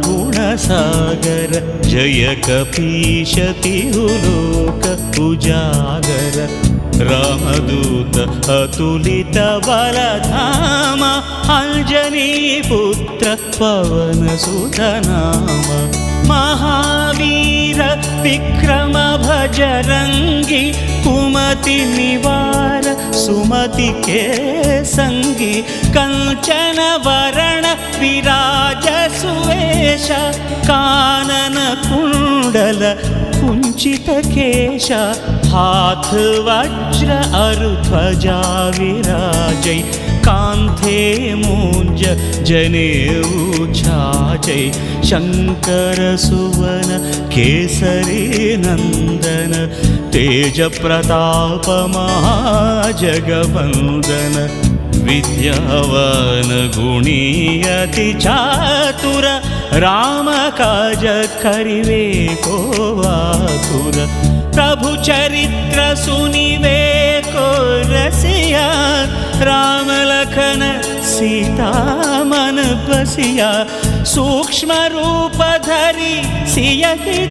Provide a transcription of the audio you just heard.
ज्ञानगुणसागर जय कपीश तिरुलोक उजागर रामदूत अतुलित बलधाम अंजनीपुत्र पवनसुत नाम महावीर विक्रम भजरंगी कुमति निवार सुमति के संगी कंचन वरण विराज सुवेश कानन कुंडल कुंचित केश हाथ वज्र अरुध्वजा विराजै कांथे मूंज जनेऊ छाजै शंकर सुवन केसरी नंदन तेज प्रताप महाजगवंदन विद्यावान गुणी अति चातुर राम काज करिवे को आतुर प्रभु चरित्र सुनिवे को रसिया राम लखन सीता मन बसिया सूक्ष्म रूप धरि सियहि